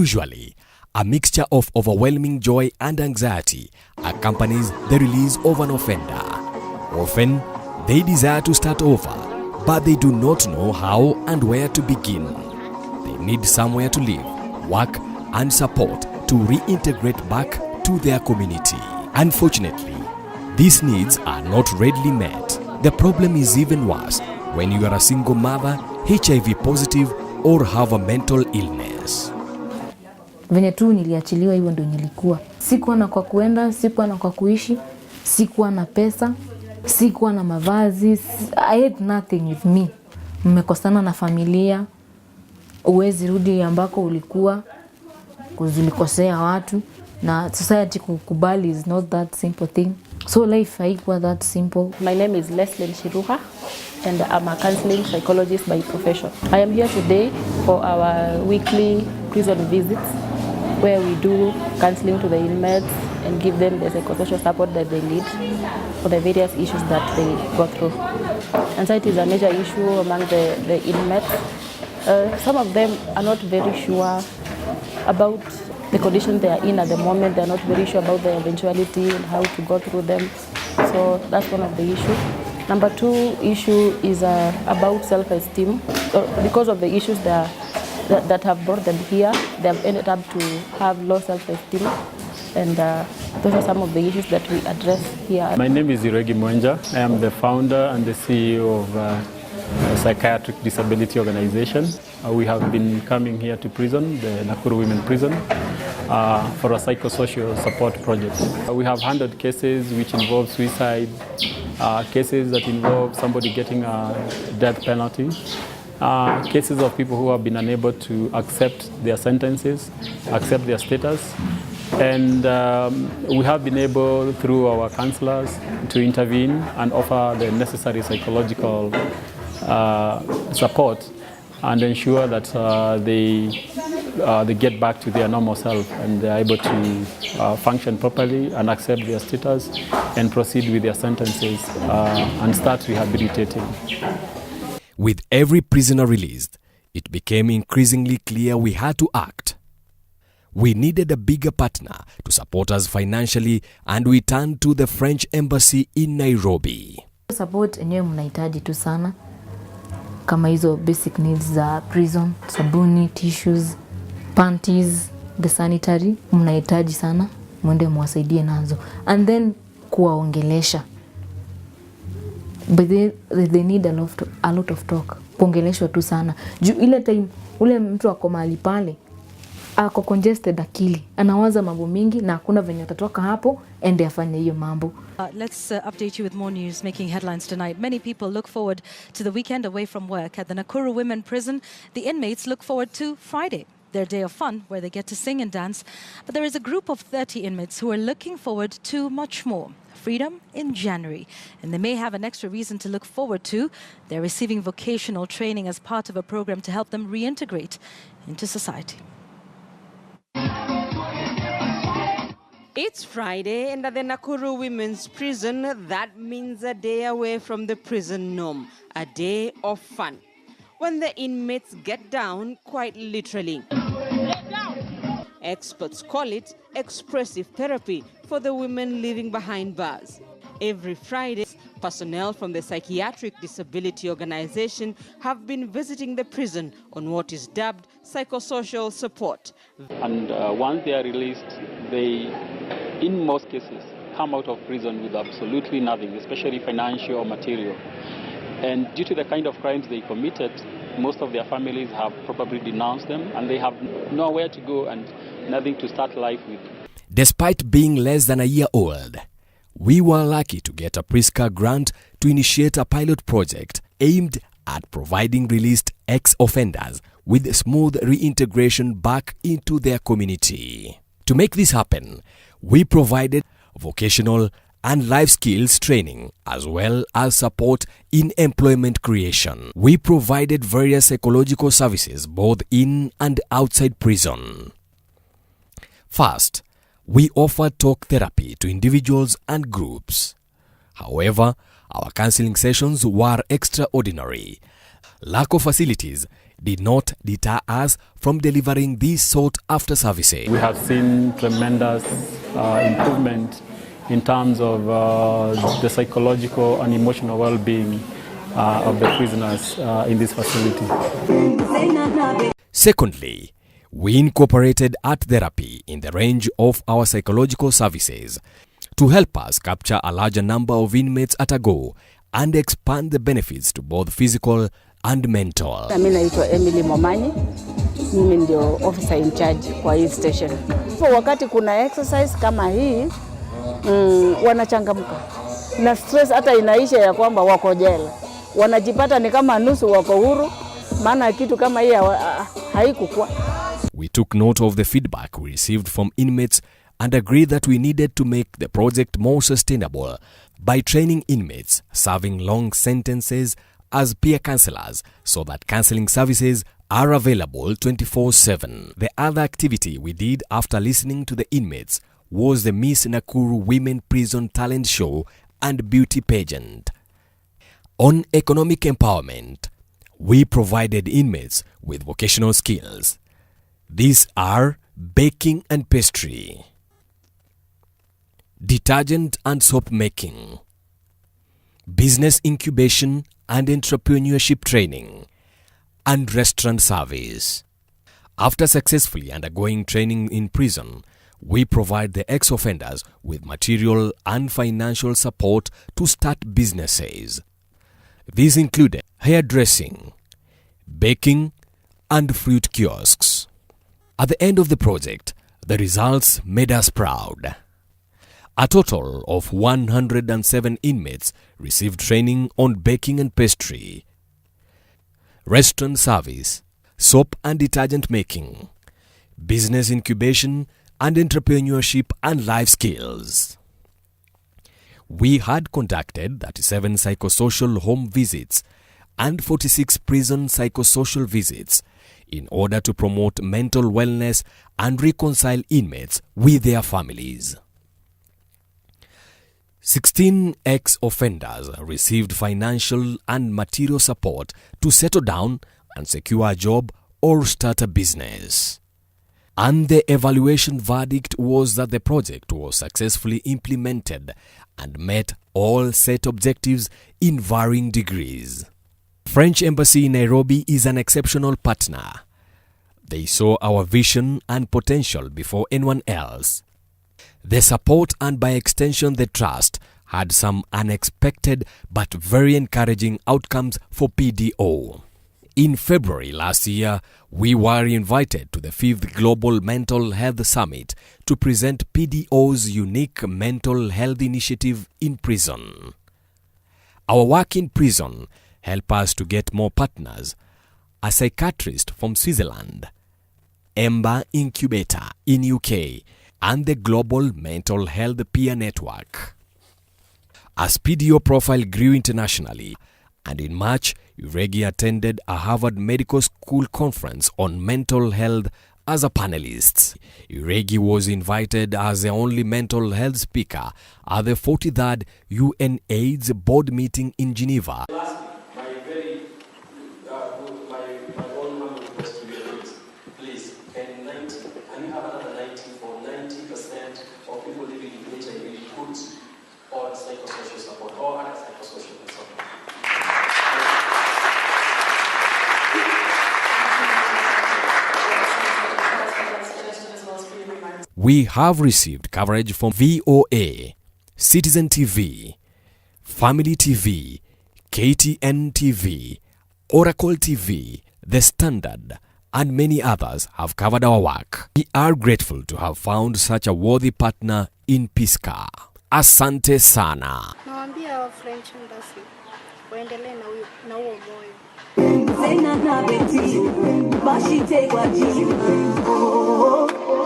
Usually, a mixture of overwhelming joy and anxiety accompanies the release of an offender. Often, they desire to start over, but they do not know how and where to begin. They need somewhere to live, work, and support to reintegrate back to their community. Unfortunately, these needs are not readily met. The problem is even worse when you are a single mother, HIV positive, or have a mental illness. Venye tu niliachiliwa hivyo ndio nilikuwa. Sikuwa na kwa kuenda, sikuwa na kwa kuishi, sikuwa na pesa, sikuwa na mavazi. I had nothing with me. Mmekosana na familia, uwezi rudi ambako ulikuwa, kuzilikosea watu, na society kukubali is not that simple thing. So life haikuwa that simple. My name is Leslie Shiruha and I'm a counseling psychologist by profession. I am here today for our weekly prison visits where we do counseling to the inmates and give them the psychosocial support that they need for the various issues that they go through. Anxiety is a major issue among the inmates. Some of them are not very sure about the condition they are in at the moment. They are not very sure about the eventuality and how to go through them. So that's one of the issues. Number two issue is about self-esteem. Because of the issues that have brought them here, they have ended up to have low self-esteem. And those are some of the issues that we address here. My name is Iregi Mwenja. I am the founder and the CEO of a psychiatric disability organization. We have been coming here to prison, the Nakuru Women Prison, for a psychosocial support project. We have handled cases which involve suicide, cases that involve somebody getting a death penalty, cases of people who have been unable to accept their sentences, accept their status. And we have been able, through our counselors, to intervene and offer the necessary psychological support and ensure that they get back to their normal self and they're able to function properly and accept their status and proceed with their sentences and start rehabilitating. With every prisoner released, it became increasingly clear we had to act. We needed a bigger partner to support us financially, and we turned to the French embassy in Nairobi. Support enyewe mnahitaji tu sana, kama hizo basic needs za prison, sabuni, tissues, panties, the sanitary, mnahitaji sana, mwende mwasaidie nazo. And then kuwaongelesha. But they need a lot of talk. Kuongeleshwa tu sana. Juu ile time ule mtu ako mahali pale, ako congested akili, anawaza mambo mingi na hakuna venye atatoka hapo ende afanye hiyo mambo. Let's update you with more news making headlines tonight. Many people look forward to the weekend away from work. At the Nakuru Women Prison, the inmates look forward to Friday, their day of fun where they get to sing and dance. But there is a group of 30 inmates who are looking forward to much more. Freedom in January. And they may have an extra reason to look forward to. They're receiving vocational training as part of a program to help them reintegrate into society. It's Friday, and at the Nakuru Women's Prison, that means a day away from the prison norm, a day of fun, when the inmates get down quite literally. Experts call it expressive therapy for the women living behind bars. Every Friday, personnel from the Psychiatric Disability Organization have been visiting the prison on what is dubbed psychosocial support. And once they are released, they, in most cases, come out of prison with absolutely nothing, especially financial or material. And due to the kind of crimes they committed, most of their families have probably denounced them and they have nowhere to go and nothing to start life with. Despite being less than a year old, we were lucky to get a PISCCA grant to initiate a pilot project aimed at providing released ex-offenders with smooth reintegration back into their community. To make this happen, we provided vocational and life skills training as well as support in employment creation. We provided various psychological services both in and outside prison. First, we offered talk therapy to individuals and groups. However, our counseling sessions were extraordinary. Lack of facilities did not deter us from delivering these sought-after services. We have seen tremendous improvement in terms of the psychological and emotional well-being of the prisoners in this facility. Secondly, we incorporated art therapy in the range of our psychological services to help us capture a larger number of inmates at a go and expand the benefits to both physical and mental. Mimi naitwa Emily Momanyi, mimi ndio officer in charge kwa hii station. So wakati kuna exercise kama hii, wanachangamka na stress hata inaisha ya kwamba wako jela. Wanajipata ni kama nusu wako huru, maana kitu kama hii haikukua. We took note of the feedback we received from inmates and agreed that we needed to make the project more sustainable by training inmates serving long sentences as peer counselors so that counseling services are available 24/7. The other activity we did after listening to the inmates was the Miss Nakuru Women Prison Talent Show and Beauty Pageant. On economic empowerment, we provided inmates with vocational skills. These are baking and pastry, detergent and soap making, business incubation and entrepreneurship training, and restaurant service. After successfully undergoing training in prison, we provide the ex-offenders with material and financial support to start businesses. These included hairdressing, baking, and fruit kiosks. At the end of the project, the results made us proud. A total of 107 inmates received training on baking and pastry, restaurant service, soap and detergent making, business incubation and entrepreneurship and life skills. We had conducted 37 psychosocial home visits and 46 prison psychosocial visits in order to promote mental wellness and reconcile inmates with their families. 16 ex-offenders received financial and material support to settle down and secure a job or start a business. And the evaluation verdict was that the project was successfully implemented and met all set objectives in varying degrees. French Embassy in Nairobi is an exceptional partner. They saw our vision and potential before anyone else. The support and by extension the trust had some unexpected but very encouraging outcomes for PDO. In February last year, we were invited to the 5th Global Mental Health Summit to present PDO's unique mental health initiative in prison. Our work in prison helped us to get more partners, a psychiatrist from Switzerland, Ember Incubator in UK, and the Global Mental Health Peer Network. As PDO profile grew internationally, and in March, Uregi attended a Harvard Medical School conference on mental health as a panelist. Uregi was invited as the only mental health speaker at the 43rd UN AIDS board meeting in Geneva. Lastly, my own humble request to you is, please, can you have another 90 for 90% of people living in HIV put on psychosocial support or other psychosocial support? We have received coverage from VOA, Citizen TV, Family TV, KTN TV, Oracle TV, The Standard, and many others have covered our work. We are grateful to have found such a worthy partner in PISCCA. Asante sana. Nawaambia wa French Embassy waendelee na huo moyo.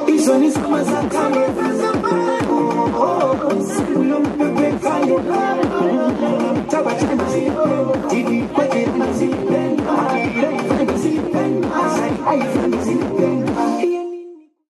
Hizo ni kama za kale.